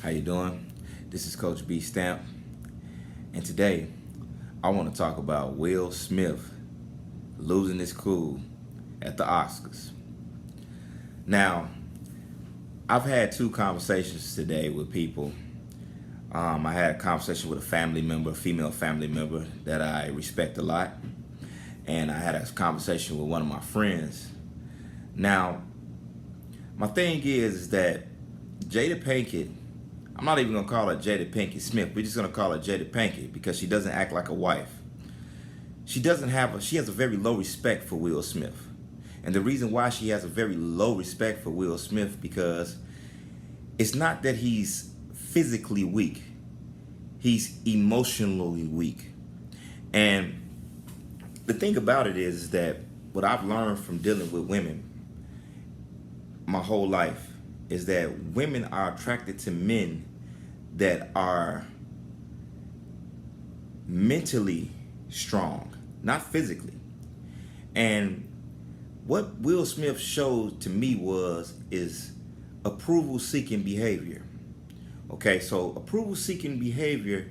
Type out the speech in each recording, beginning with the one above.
How you doing? This is Coach B Stamp, and today I want to talk about Will Smith losing his cool at the Oscars. Now, I've had two conversations today with people. I had a conversation with a family member, a female family member that I respect a lot, and I had a conversation with one of my friends. Now, my thing is that Jada Pinkett, I'm not even gonna call her Jada Pinkett Smith. We're just gonna call her Jada Pinkett because she doesn't act like a wife. She has a very low respect for Will Smith. And the reason why she has a very low respect for Will Smith because it's not that he's physically weak. He's emotionally weak. And the thing about it is that what I've learned from dealing with women my whole life is that women are attracted to men that are mentally strong, not physically. And what Will Smith showed to me is approval seeking behavior. Okay, so approval seeking behavior,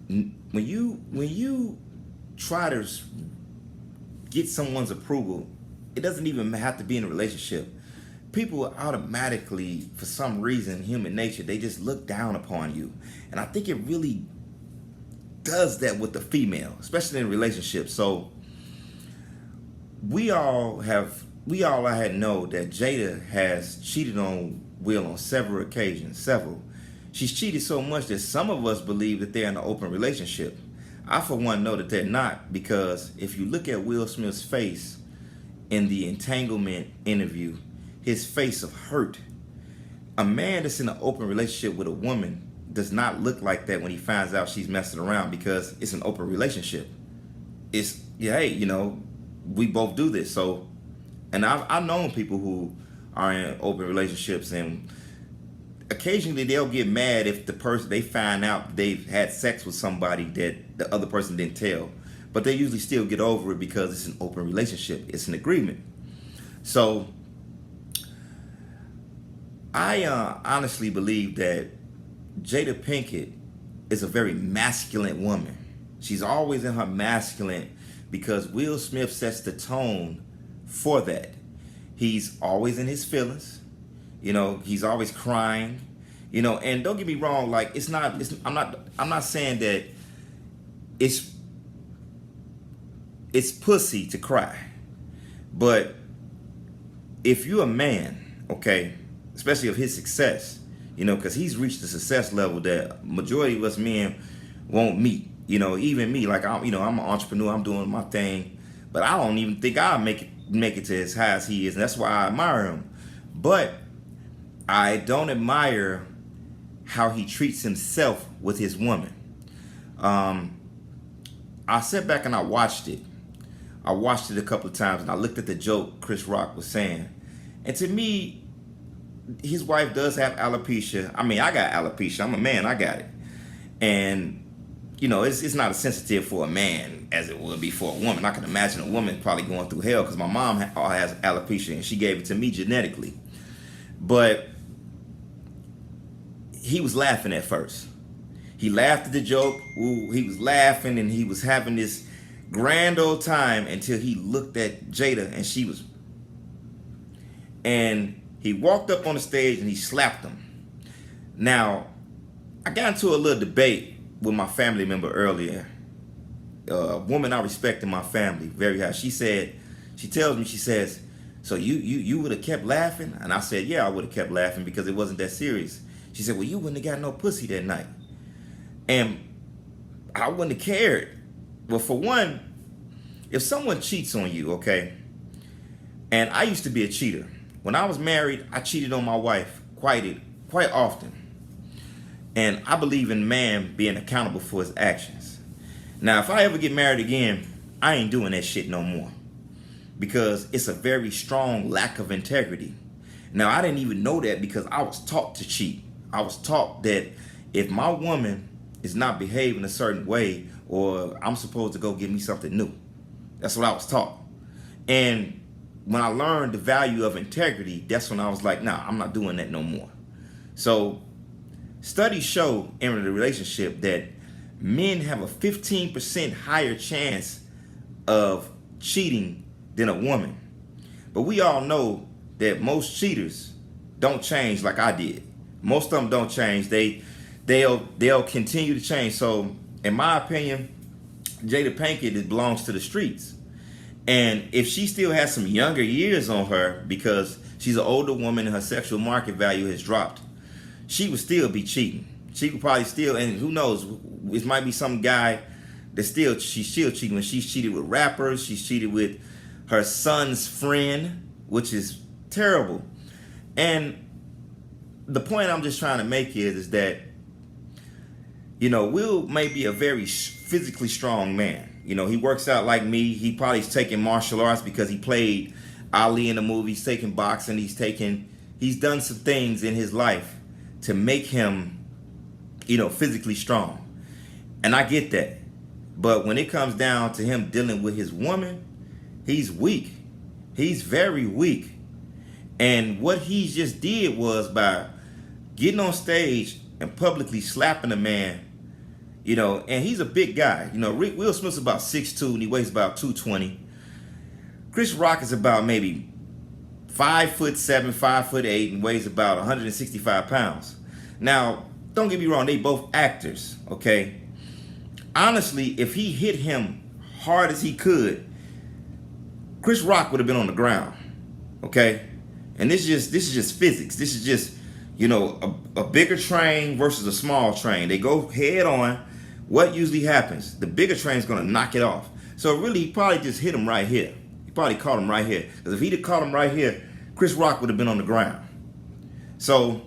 when you try to get someone's approval, it doesn't even have to be in a relationship. People automatically, for some reason, human nature, they just look down upon you. And I think it really does that with the female, especially in relationships. So we all I had know that Jada has cheated on Will on several occasions, several. She's cheated so much that some of us believe that they're in an open relationship. I, for one, know that they're not, because if you look at Will Smith's face in the entanglement interview, his face of hurt. A man that's in an open relationship with a woman does not look like that when he finds out she's messing around, because it's an open relationship. It's, yeah, hey, we both do this. So, and I've known people who are in open relationships, and occasionally they'll get mad if the person, they find out they've had sex with somebody that the other person didn't tell, but they usually still get over it because it's an open relationship. It's an agreement. So I honestly believe that Jada Pinkett is a very masculine woman. She's always in her masculine because Will Smith sets the tone for that. He's always in his feelings. He's always crying. And don't get me wrong, like I'm not saying that it's pussy to cry. But if you're a man, okay, especially of his success, because he's reached a success level that majority of us men won't meet. Even me, like I'm an entrepreneur, I'm doing my thing, but I don't even think I'll make it to as high as he is, and that's why I admire him. But I don't admire how he treats himself with his woman. I sat back and I watched it. I watched it a couple of times, and I looked at the joke Chris Rock was saying, and to me, his wife does have alopecia. I mean, I got alopecia. I'm a man. I got it. And, it's not as sensitive for a man as it would be for a woman. I can imagine a woman probably going through hell because my mom has alopecia and she gave it to me genetically. But he was laughing at first. He laughed at the joke. Ooh, he was laughing and he was having this grand old time until he looked at Jada and she was... And he walked up on the stage and he slapped him. Now, I got into a little debate with my family member earlier. A woman I respect in my family very high. She tells me, so you would have kept laughing? And I said, yeah, I would have kept laughing because it wasn't that serious. She said, well, you wouldn't have got no pussy that night. And I wouldn't have cared. Well, for one, if someone cheats on you, okay, and I used to be a cheater. When I was married, I cheated on my wife quite often. And I believe in man being accountable for his actions. Now, if I ever get married again, I ain't doing that shit no more. Because it's a very strong lack of integrity. Now, I didn't even know that because I was taught to cheat. I was taught that if my woman is not behaving a certain way, or I'm supposed to go get me something new. That's what I was taught. And when I learned the value of integrity, that's when I was like, nah, I'm not doing that no more. So Studies show in a relationship that men have a 15% higher chance of cheating than a woman. But we all know that most cheaters don't change like I did. Most of them don't change. They'll continue to change. So in my opinion, Jada Pinkett belongs to the streets. And if she still has some younger years on her because she's an older woman and her sexual market value has dropped, she would still be cheating. She could probably still, and who knows, it might be some guy that she's still cheating. When she's cheated with rappers, she's cheated with her son's friend, which is terrible. And the point I'm just trying to make is that, Will may be a very physically strong man. He works out like me. He probably is taking martial arts because he played Ali in the movie. He's taking boxing. He's done some things in his life to make him, physically strong. And I get that. But when it comes down to him dealing with his woman, he's weak. He's very weak. And what he just did was by getting on stage and publicly slapping a man, and he's a big guy. Will Smith's about 6'2" and he weighs about 220. Chris Rock is about maybe 5'7", 5'8", and weighs about 165 pounds. Now, don't get me wrong, they both actors, okay? Honestly, if he hit him hard as he could, Chris Rock would have been on the ground, okay? And this is just physics. This is just, a bigger train versus a small train. They go head on. What usually happens? The bigger train's gonna knock it off. So really, he probably just hit him right here. He probably caught him right here. Because if he'd have caught him right here, Chris Rock would have been on the ground. So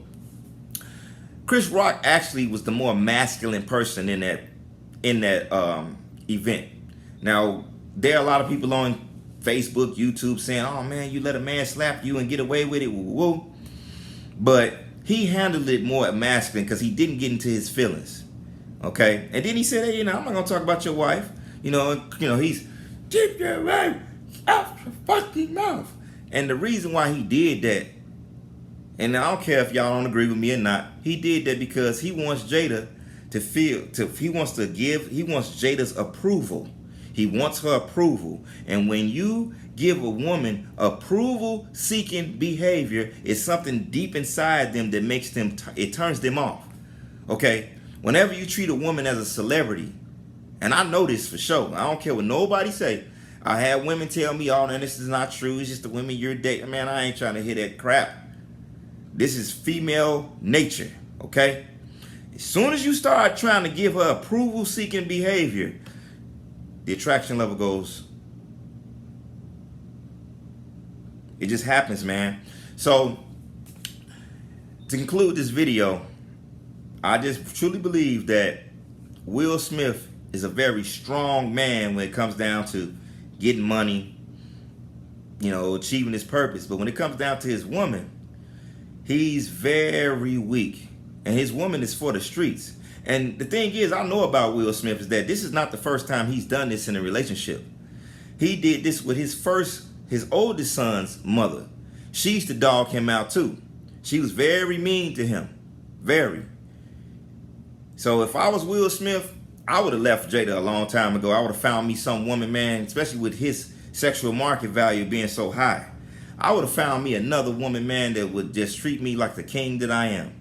Chris Rock actually was the more masculine person in that event. Now, there are a lot of people on Facebook, YouTube saying, "Oh man, you let a man slap you and get away with it." Woo. But he handled it more masculine because he didn't get into his feelings. Okay? And then he said, "Hey, I'm not gonna talk about your wife." He's keep your wife out your fucking mouth. And the reason why he did that, and I don't care if y'all don't agree with me or not, he did that because he wants Jada he wants Jada's approval. He wants her approval. And when you give a woman approval-seeking behavior, it's something deep inside them that makes it turns them off. Okay? Whenever you treat a woman as a celebrity, and I know this for sure, I don't care what nobody say. I had women tell me, "Oh, no, this is not true. It's just the women you're dating." Man, I ain't trying to hear that crap. This is female nature, okay? As soon as you start trying to give her approval-seeking behavior, the attraction level goes. It just happens, man. So, to conclude this video, I just truly believe that Will Smith is a very strong man when it comes down to getting money, achieving his purpose. But when it comes down to his woman, he's very weak. And his woman is for the streets. And the thing is, I know about Will Smith is that this is not the first time he's done this in a relationship. He did this with his oldest son's mother. She used to dog him out too. She was very mean to him. Very. So if I was Will Smith, I would have left Jada a long time ago. I would have found me some woman, man, especially with his sexual market value being so high. I would have found me another woman, man, that would just treat me like the king that I am.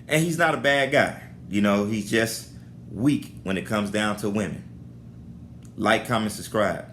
And he's not a bad guy. He's just weak when it comes down to women. Like, comment, subscribe.